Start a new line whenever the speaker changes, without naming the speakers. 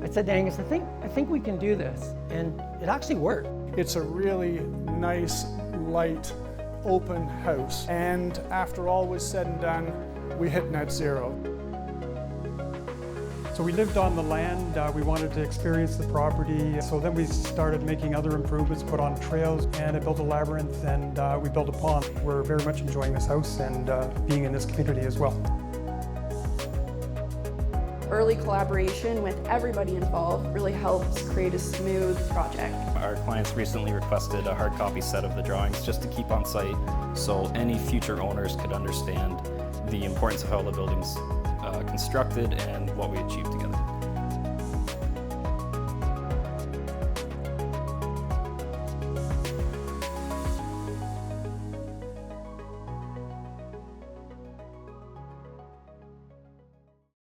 I said to Angus, I think we can do this, and it actually worked.
It's a really nice, light, open house, and after all was said and done, we hit net zero.
So we lived on the land, we wanted to experience the property, so then we started making other improvements, put on trails, and I built a labyrinth, and we built a pond. We're very much enjoying this house and being in this community as well.
Early collaboration with everybody involved really helps create a smooth project.
Our clients recently requested a hard copy set of the drawings just to keep on site so any future owners could understand the importance of how the building's constructed and what we achieved together.